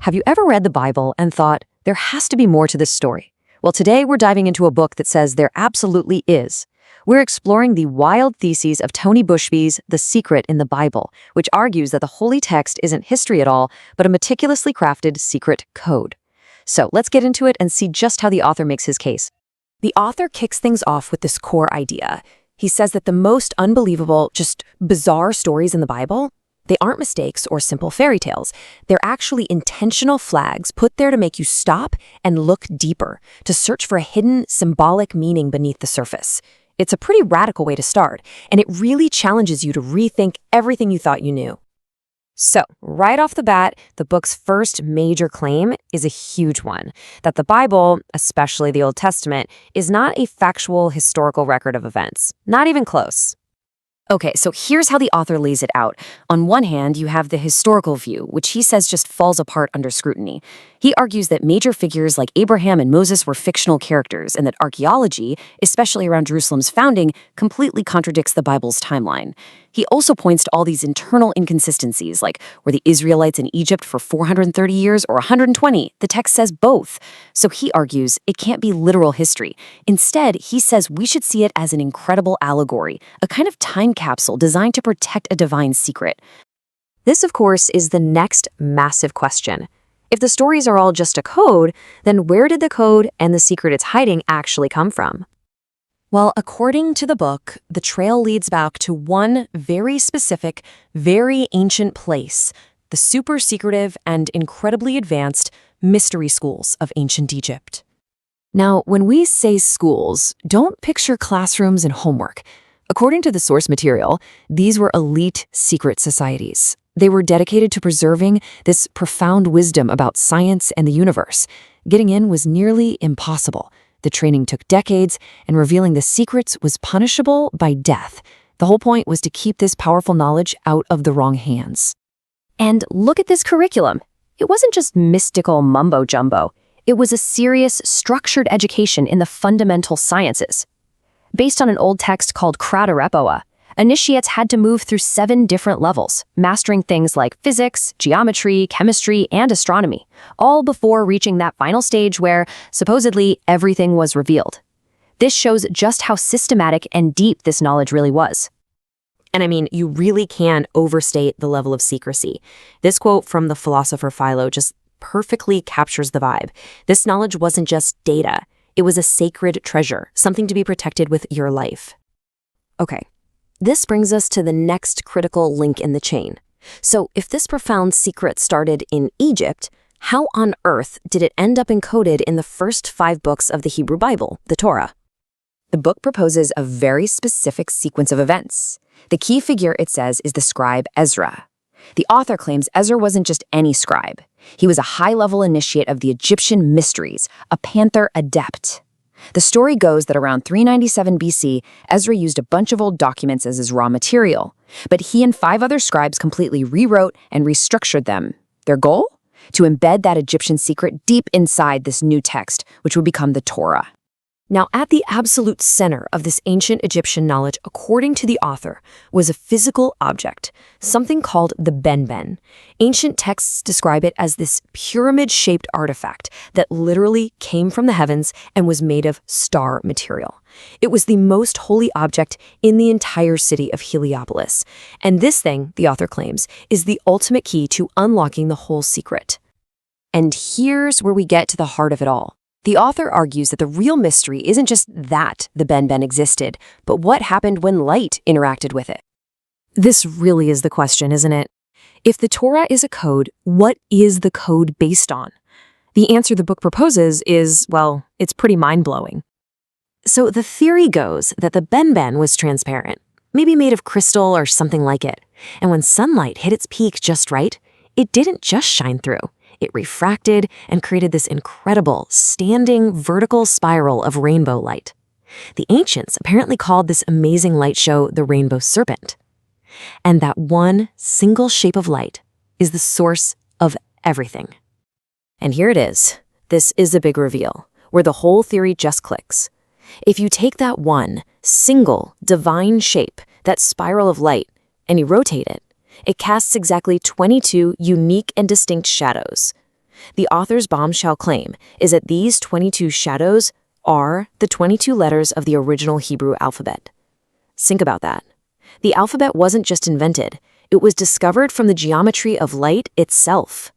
Have you ever read the Bible and thought, there has to be more to this story? Well, today we're diving into a book that says there absolutely is. We're exploring the wild theses of Tony Bushby's The Secret in the Bible, which argues that the holy text isn't history at all, but a meticulously crafted secret code. So let's get into it and see just how the author makes his case. The author kicks things off with this core idea. He says that the most unbelievable, just bizarre stories in the Bible, they aren't mistakes or simple fairy tales. They're actually intentional flags put there to make you stop and look deeper, to search for a hidden symbolic meaning beneath the surface. It's a pretty radical way to start, and it really challenges you to rethink everything you thought you knew. So, right off the bat, the book's first major claim is a huge one, that the Bible, especially the Old Testament, is not a factual historical record of events. Not even close. Okay, so here's how the author lays it out. On one hand, you have the historical view, which he says just falls apart under scrutiny. He argues that major figures like Abraham and Moses were fictional characters, and that archaeology, especially around Jerusalem's founding, completely contradicts the Bible's timeline. He also points to all these internal inconsistencies, like were the Israelites in Egypt for 430 years or 120? The text says both. So he argues it can't be literal history. Instead, he says we should see it as an incredible allegory, a kind of time capsule designed to protect a divine secret. This, of course, is the next massive question. If the stories are all just a code, then where did the code and the secret it's hiding actually come from? Well, according to the book, the trail leads back to one very specific, very ancient place, the super secretive and incredibly advanced mystery schools of ancient Egypt. Now, when we say schools, don't picture classrooms and homework. According to the source material, these were elite secret societies. They were dedicated to preserving this profound wisdom about science and the universe. Getting in was nearly impossible. The training took decades, and revealing the secrets was punishable by death. The whole point was to keep this powerful knowledge out of the wrong hands. And look at this curriculum. It wasn't just mystical mumbo-jumbo. It was a serious, structured education in the fundamental sciences. Based on an old text called Krata, initiates had to move through 7 different levels, mastering things like physics, geometry, chemistry, and astronomy, all before reaching that final stage where, supposedly, everything was revealed. This shows just how systematic and deep this knowledge really was. And I mean, you really can overstate the level of secrecy. This quote from the philosopher Philo just perfectly captures the vibe. This knowledge wasn't just data. It was a sacred treasure, something to be protected with your life. Okay. This brings us to the next critical link in the chain. So if this profound secret started in Egypt, how on earth did it end up encoded in the first 5 books of the Hebrew Bible, the Torah? The book proposes a very specific sequence of events. The key figure, it says, is the scribe Ezra. The author claims Ezra wasn't just any scribe. He was a high-level initiate of the Egyptian mysteries, a Panther adept. The story goes that around 397 BC, Ezra used a bunch of old documents as his raw material, but he and 5 other scribes completely rewrote and restructured them. Their goal? To embed that Egyptian secret deep inside this new text, which would become the Torah. Now, at the absolute center of this ancient Egyptian knowledge, according to the author, was a physical object, something called the Benben. Ancient texts describe it as this pyramid-shaped artifact that literally came from the heavens and was made of star material. It was the most holy object in the entire city of Heliopolis. And this thing, the author claims, is the ultimate key to unlocking the whole secret. And here's where we get to the heart of it all. The author argues that the real mystery isn't just that the Benben existed, but what happened when light interacted with it. This really is the question, isn't it? If the Torah is a code, what is the code based on? The answer the book proposes is, well, it's pretty mind-blowing. So the theory goes that the Benben was transparent, maybe made of crystal or something like it. And when sunlight hit its peak just right, it didn't just shine through. It refracted and created this incredible, standing, vertical spiral of rainbow light. The ancients apparently called this amazing light show the rainbow serpent. And that one single shape of light is the source of everything. And here it is. This is a big reveal, where the whole theory just clicks. If you take that one, single, divine shape, that spiral of light, and you rotate it, it casts exactly 22 unique and distinct shadows. The author's bombshell claim is that these 22 shadows are the 22 letters of the original Hebrew alphabet. Think about that. The alphabet wasn't just invented, it was discovered from the geometry of light itself.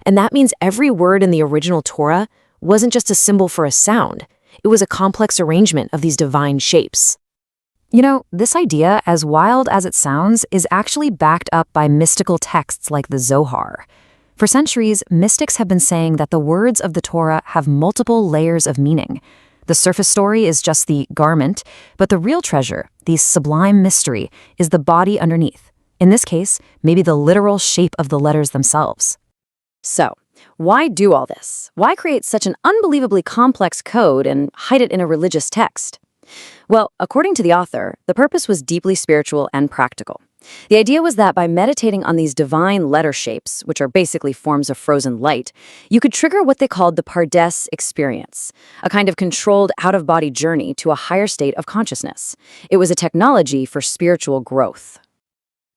And that means every word in the original Torah wasn't just a symbol for a sound, it was a complex arrangement of these divine shapes. You know, this idea, as wild as it sounds, is actually backed up by mystical texts like the Zohar. For centuries, mystics have been saying that the words of the Torah have multiple layers of meaning. The surface story is just the garment, but the real treasure, the sublime mystery, is the body underneath. In this case, maybe the literal shape of the letters themselves. So, why do all this? Why create such an unbelievably complex code and hide it in a religious text? Well, according to the author, the purpose was deeply spiritual and practical. The idea was that by meditating on these divine letter shapes, which are basically forms of frozen light, you could trigger what they called the Pardes experience, a kind of controlled out-of-body journey to a higher state of consciousness. It was a technology for spiritual growth.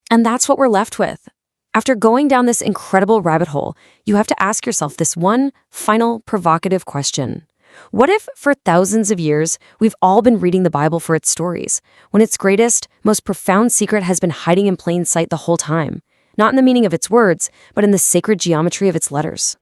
And that's what we're left with. After going down this incredible rabbit hole, you have to ask yourself this one final provocative question. What if, for thousands of years, we've all been reading the Bible for its stories, when its greatest, most profound secret has been hiding in plain sight the whole time? Not in the meaning of its words, but in the sacred geometry of its letters.